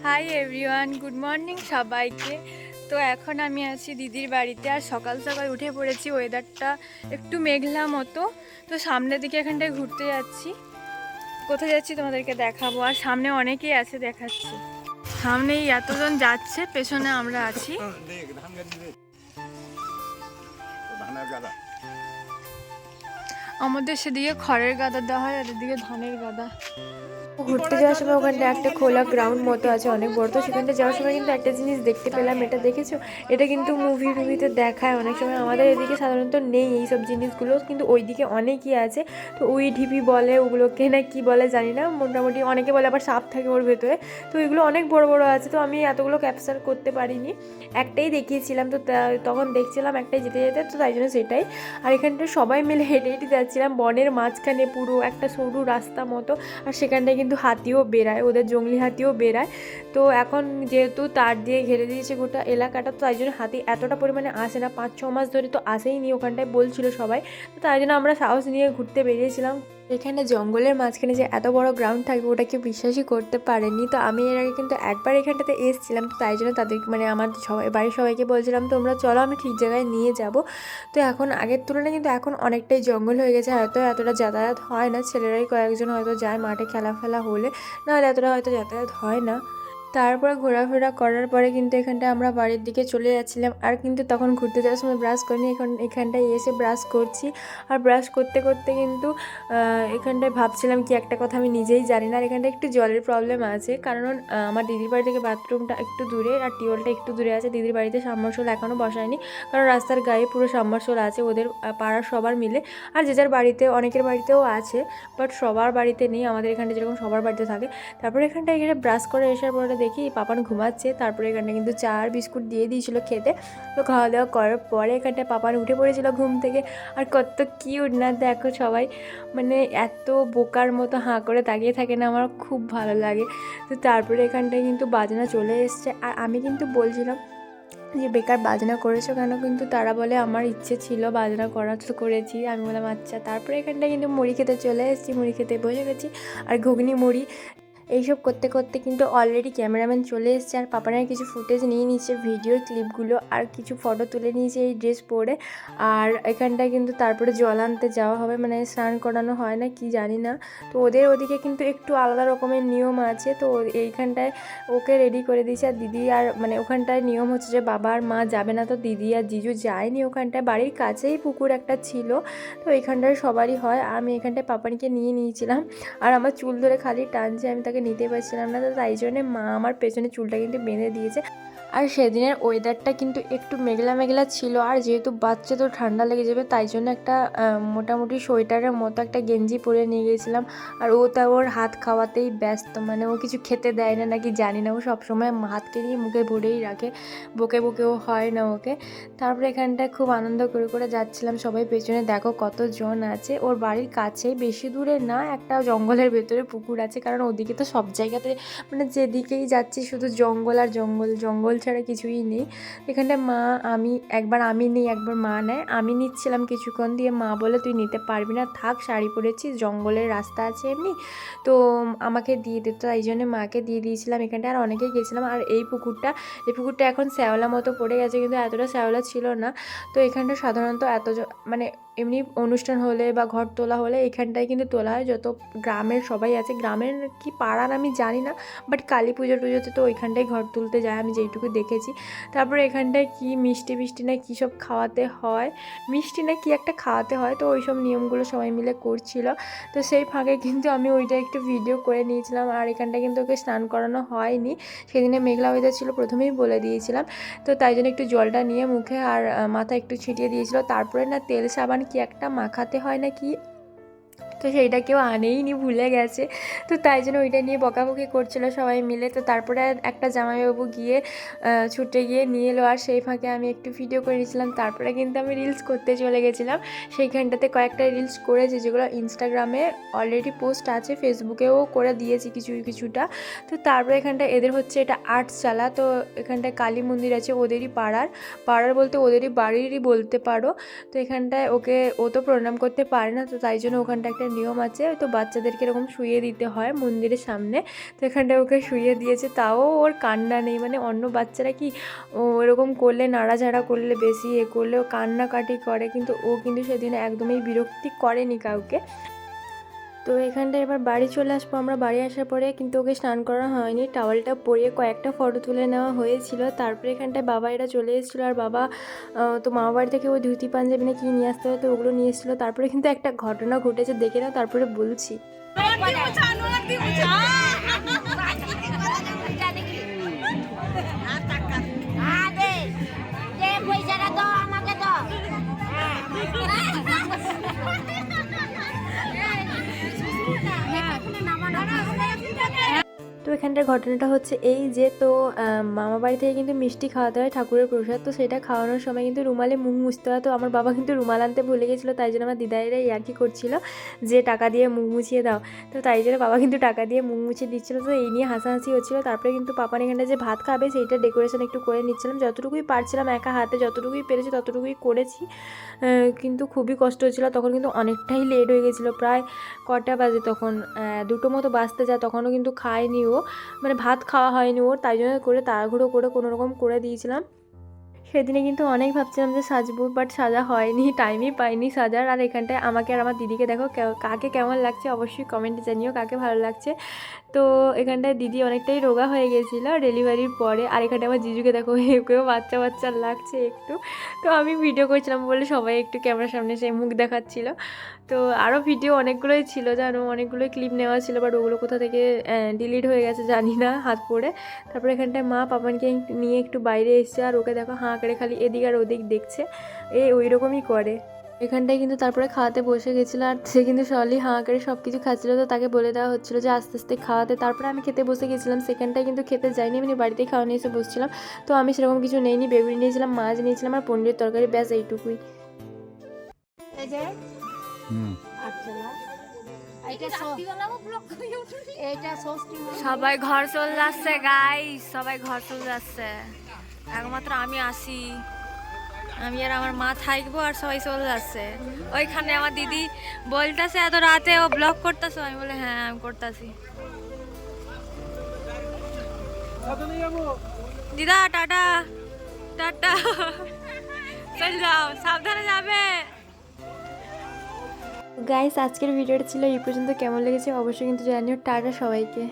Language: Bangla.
হাই এভরিওয়ান, গুড মর্নিং সবাইকে। তো এখন আমি আছি দিদির বাড়িতে, আর সকাল সকাল উঠে পড়েছি। ওয়েদারটা একটু মেঘলা মতো। তো সামনের দিকে এখানটায় ঘুরতে যাচ্ছি। কোথায় যাচ্ছি তোমাদেরকে দেখাবো। আর সামনে অনেকেই আছে, দেখাচ্ছি। সামনেই এতজন যাচ্ছে, পেছনে আমরা আছি। আমাদের সেদিকে খড়ের গাদা দেওয়া হয়, আর এদিকে ধানের গাদা। ঘুরতে যাওয়ার সময় ওখানটা একটা খোলা গ্রাউন্ড মতো আছে অনেক বড়। তো সেখানটা যাওয়ার সময় কিন্তু একটা জিনিস দেখতে পেলাম, এটা দেখেছো? এটা কিন্তু মুভিতে দেখায় অনেক সময়। আমাদের এদিকে সাধারণত নেই এইসব জিনিসগুলো, কিন্তু ওইদিকে অনেকই আছে। তো ওই ঢিপি বলে, ওগুলোকে না কি বলে জানি না, মোটামুটি অনেকে বলে আবার সাপ থাকে ওর ভেতরে। তো এগুলো অনেক বড় বড় আছে। তো আমি এতগুলো ক্যাপচার করতে পারিনি, একটাই দেখিয়েছিলাম। তো তখন দেখছিলাম একটাই যেতে যেতে, তো তাই জন্য সেটাই। আর এখানটা সবাই মিলে হেঁটে হেঁটে যাচ্ছিলাম বনের মাঝখানে, পুরো একটা সরু রাস্তা মতো। আর সেখানটায় কিন্তু হাতিও বেরায়, ওদের জঙ্গলি হাতিও বেরায়। তো এখন যেহেতু তার দিয়ে ঘিরে দিয়েছে গোটা এলাকাটা, তো তাই জন্য হাতি এতটা পরিমাণে আসে না। 5-6 মাস ধরে তো আসেই নি, ওখানটায় বলছিল সবাই। তো তাই জন্য আমরা সাহস নিয়ে ঘুরতে বেরিয়েছিলাম। এখানে জঙ্গলের মাঝখানে যে এত বড় গ্রাউন্ড থাকবে ওটা কেউ বিশ্বাসই করতে পারেনি। তো আমি এর আগে কিন্তু একবার এখানটাতে এসেছিলাম। তো তাই জন্য তাদের আমার সবাই বাড়ির সবাইকে বলছিলাম তোমরা চলো, আমি ঠিক জায়গায় নিয়ে যাব। তো এখন আগের তুলনায় কিন্তু এখন অনেকটাই জঙ্গল হয়ে গেছে, হয়তো এতটা যাতায়াত হয় না। ছেলেরাই কয়েকজন হয়তো যায় মাঠে খেলা হলে, নাহলে এতটা হয়তো যাতায়াত হয় না। তারপরে ঘোরাফেরা করার পরে কিন্তু এখানটা আমরা বাড়ির দিকে চলে যাচ্ছিলাম। আর কিন্তু তখন ঘুরতে যাওয়ার সময় ব্রাশ করিনি, এখানটায় এসে ব্রাশ করছি। আর ব্রাশ করতে করতে কিন্তু এখানটায় ভাবছিলাম কি একটা কথা, আমি নিজেই জানি না। আর এখানটায় একটু জলের প্রবলেম আছে, কারণ আমার দিদির বাড়ি থেকে বাথরুমটা একটু দূরে, আর টিউবওয়েলটা একটু দূরে আছে। দিদির বাড়িতে সাবমার্সিবল এখনও বসায়নি, কারণ রাস্তার গায়ে পুরো সাবমার্সিবল আছে ওদের পাড়ার সবার মিলে। আর যে যার বাড়িতে, অনেকের বাড়িতেও আছে, বাট সবার বাড়িতে নেই। আমাদের এখানটা যেরকম সবার বাড়িতে থাকে। তারপরে এখানটায় এখানে ব্রাশ করে আসার পরে দেখি পাপান ঘুমাচ্ছে। তারপরে এখানটা কিন্তু চা আর বিস্কুট দিয়ে দিয়েছিলো খেতে। তো খাওয়া দাওয়া করার পরে এখানটায় পাপান উঠে পড়েছিল ঘুম থেকে। আর কত কিউট না দেখো সবাই, মানে এত বোকার মতো হাঁ করে তাকিয়ে থাকে না, আমার খুব ভালো লাগে। তো তারপরে এখানটায় কিন্তু বাজনা চলে এসছে। আর আমি কিন্তু বলছিলাম যে বেকার বাজনা করেছো কেন, কিন্তু তারা বলে আমার ইচ্ছে ছিল বাজনা করা, তো করেছি। আমি বললাম আচ্ছা। তারপরে এখানটায় কিন্তু মুড়ি খেতে চলে এসেছি, মুড়ি খেতে বসে গেছি। আর ঘুগনি মুড়ি এইসব করতে করতে কিন্তু অলরেডি ক্যামেরাম্যান চলে এসেছে। আর পাপানের কিছু ফুটেজ নিয়ে নিচ্ছে, ভিডিওর ক্লিপগুলো, আর কিছু ফটো তুলে নিয়েছে এই ড্রেস পরে। আর এখানটায় কিন্তু তারপরে জল আনতে যাওয়া হবে, মানে স্নান করানো হয় না কি জানি না। তো ওদের ওদিকে কিন্তু একটু আলাদা রকমের নিয়ম আছে। তো এইখানটায় ওকে রেডি করে দিয়েছে। আর দিদি আর ওখানটায় নিয়ম হচ্ছে যে বাবা আর মা যাবে না, তো দিদি আর জিজু যায়নি। ওখানটায় বাড়ির কাছেই পুকুর একটা ছিল, তো এইখানটায় সবারই হয়। আমি এখানটায় পাপানকে নিয়ে নিয়েছিলাম। আর আমার চুল ধরে খালি টানছে, আমি তাকে নিতে পারছিলাম না। তো তাই জন্যে মা আমার পেছনে চুলটা কিন্তু বেঁধে দিয়েছে। আর সেদিনের ওয়েদারটা কিন্তু একটু মেঘলা মেঘলা ছিল। আর যেহেতু বাচ্চা তো ঠান্ডা লেগে যাবে, তাই জন্য একটা মোটামুটি সোয়েটারের মতো একটা গেঞ্জি পরে নিয়ে গিয়েছিলাম। আর ও তা ওর হাত খাওয়াতেই ব্যস্ত, মানে ও কিছু খেতে দেয় না নাকি জানি না, ও সবসময় হাতকে নিয়ে মুখে ভরেই রাখে, বকে বকেও হয় না ওকে। তারপরে এখানটায় খুব আনন্দ করে করে যাচ্ছিলাম। সবাই পেছনে দেখো কতজন আছে। ওর বাড়ির কাছে, বেশি দূরে না, একটা জঙ্গলের ভেতরে পুকুর আছে। কারণ ওদিকে তো সব জায়গাতে, মানে যেদিকেই যাচ্ছি শুধু জঙ্গল আর জঙ্গল, জঙ্গল ছাড়া কিছুই নেই। এখানটায় মা, একবার আমি নিই, একবার মা নেয়। আমি নিচ্ছিলাম কিছুক্ষণ, দিয়ে মা বলে তুই নিতে পারবি না, থাক, শাড়ি পরেছিস, জঙ্গলের রাস্তা আছে এমনি, তো আমাকে দিয়ে দিত। তাই জন্য মাকে দিয়ে দিয়েছিলাম। এখানটায় আর অনেকেই গেছিলাম। আর এই পুকুরটা এখন শ্যাওলা মতো পড়ে গেছে, কিন্তু এতটা শ্যাওলা ছিল না। তো এখানটা সাধারণত মানে এমনি অনুষ্ঠান হলে বা ঘর তোলা হলে এখানটায় কিন্তু তোলা হয়। যত গ্রামের সবাই আছে, গ্রামের কি পাড়ার আমি জানি না, বাট কালী পুজো টুজোতে তো ওইখানটায় ঘর তুলতে যায়, আমি যেইটুকু দেখেছি। তারপরে এখানটায় কি মিষ্টি না কী সব খাওয়াতে হয়, মিষ্টি না কি একটা খাওয়াতে হয়, তো ওই সব নিয়মগুলো সবাই মিলে করছিল। তো সেই ফাঁকে কিন্তু আমি ওইটা একটু ভিডিও করে নিয়েছিলাম। আর এখানটায় কিন্তু ওকে স্নান করানো হয়নি, সেদিনে মেঘলা ওয়েদার ছিল, প্রথমেই বলে দিয়েছিলাম। তো তাই জন্য একটু জলটা নিয়ে মুখে আর মাথায় একটু ছিটিয়ে দিয়েছিল। তারপরে না তেল সাবান কি একটা মাখাতে হয় না কি, তো সেইটা কেউ আনেইনি, ভুলে গেছে। তো তাই জন্য ওইটা নিয়ে বকাবকি করছিল সবাই মিলে। তো তারপরে একটা জামাইবাবু গিয়ে ছুটে গিয়ে নিয়ে এলো। আর সেই ফাঁকে আমি একটু ভিডিও করে নিয়েছিলাম। তারপরে কিন্তু আমি রিলস করতে চলে গেছিলাম। সেইখানটাতে কয়েকটা রিলস করেছি, যেগুলো ইনস্টাগ্রামে অলরেডি পোস্ট আছে, ফেসবুকেও করে দিয়েছি কিছুটা। তো তারপরে এখানটা এদের হচ্ছে এটা আর্টশালা। তো এখানটায় কালী মন্দির আছে ওদেরই পাড়ার বলতে ওদেরই বাড়িরই বলতে পারো। তো এখানটায় ও তো প্রণাম করতে পারে না, তো তাই জন্য ওখানটা একটা নিয়ম আছে, তো বাচ্চাদেরকে এরকম শুইয়ে দিতে হয় মন্দিরের সামনে। তো এখানটায় ওকে শুইয়ে দিয়েছে, তাও ওর কান্না নেই। মানে অন্য বাচ্চারা কি ও এরকম করলে, নাড়াচাড়া করলে, বেশি করলে ও কান্নাকাটি করে, কিন্তু ও কিন্তু সেদিন একদমই বিরক্তি করেনি কাউকে। তো এখানটায় এবার বাড়ি চলে আসবো আমরা। বাড়ি আসার পরে কিন্তু ওকে স্নান করা হয়নি, টাওয়ালটা পরিয়ে কয়েকটা ফটো তুলে নেওয়া হয়েছিল। তারপরে এখানটায় বাবা এরা চলে এসেছিলো, আর বাবা তো মামা বাড়ি থেকে ওই ধুতি পাঞ্জাবি না কি নিয়ে আসতে হয়, তো ওগুলো নিয়ে এসেছিলো। তারপরে কিন্তু একটা ঘটনা ঘটেছে, দেখে নাও, তারপরে বলছি। তো এখানটার ঘটনাটা হচ্ছে এই যে, তো মামা বাড়ি থেকে কিন্তু মিষ্টি খাওয়াতে হয়, ঠাকুরের প্রসাদ। তো সেটা খাওয়ানোর সময় কিন্তু রুমালে মুখ মুছতে হয়। তো আমার বাবা কিন্তু রুমাল আনতে ভুলে গেছিলো, তাই জন্য আমার দিদাইরা ইয়ার্কি করছিল যে টাকা দিয়ে মুখ মুছিয়ে দাও। তো তাই জন্য বাবা কিন্তু টাকা দিয়ে মুখ মুছিয়ে দিচ্ছিলো। তো এই নিয়ে হাসাহাসি হচ্ছিলো। তারপরে কিন্তু পাপান এখানটা যে ভাত খাবে সেইটা ডেকোরেশন একটু করে নিচ্ছিলাম, যতটুকুই পারছিলাম একা হাতে যতটুকুই পেরেছি ততটুকুই করেছি। কিন্তু খুবই কষ্ট হচ্ছিলো। তখন কিন্তু অনেকটাই লেট হয়ে গেছিলো, প্রায় কটা বাজে তখন, 2টো মতো বাজতে যায়। তখনও কিন্তু খায়নি ও, মানে ভাত খাওয়া হয়নি ওর, তাই জন্য করে তাড়াহুড়ো করে কোনো রকম করে দিয়েছিলাম। সেদিনে কিন্তু অনেক ভাবছিলাম যে সাজবো, বাট সাজা হয়নি, টাইমই পাইনি সাজার। আর এখানটায় আমাকে আর আমার দিদিকে দেখো, কাকে কেমন লাগছে অবশ্যই কমেন্টে জানিও কাকে ভালো লাগছে। তো এখানটায় দিদি অনেকটাই রোগা হয়ে গেছিলো ডেলিভারির পরে। আর এখানটায় আমার জিজুকে দেখো, একেও বাচ্চা বাচ্চা লাগছে একটু। তো আমি ভিডিও করছিলাম বলে সবাই একটু ক্যামেরার সামনে সেই মুখ দেখাচ্ছিলো। তো আরও ভিডিও অনেকগুলোই ছিল জানো, অনেকগুলোই ক্লিপ নেওয়া ছিল, বাট ওগুলো কোথা থেকে ডিলিট হয়ে গেছে জানি না হাত পড়ে। তারপরে এখানটায় মা পাপানকে নিয়ে একটু বাইরে এসছে, আর ওকে দেখো হাঁ করে খালি এদিক আর ওদিক দেখছে, ওই রকমই করে। এখানটায় কিন্তু তারপরে খাওয়াতে বসে গেছিলো, আর সে কিন্তু সলি হাঁ করে সব কিছু খাচ্ছিলো। তো তাকে বলে দেওয়া হচ্ছিলো যে আস্তে আস্তে খাওয়াতে। তারপরে আমি খেতে বসে গেছিলাম, সেখানটায় কিন্তু খেতে যাইনি, আমি বাড়িতেই খাওয়া নিয়ে এসে বসছিলাম। তো আমি সেরকম কিছু নেইনি, বেগুনি নিয়েছিলাম, মাছ নিয়েছিলাম, আর পনিরের তরকারি, ব্যাস এইটুকুই। সবাই ঘর চলে যাচ্ছে গাইস, সবাই ঘর চলে যাচ্ছে, একমাত্র আমি আসি, আমি আর আমার মা থাকবো, আর সবাই চলে যাচ্ছে। ওইখানে আমার দিদি বলতেছে এত রাতে ও ব্লগ করতেছো, আমি বলে হ্যাঁ আমি করতেছি। দিদা টাটা টাটা, চল যাও, সাবধানে যাবে। গাইস আজকের ভিডিওটা ছিল এই পর্যন্ত, কেমন লেগেছে অবশ্যই কিন্তু জানিও। টাটা সবাইকে।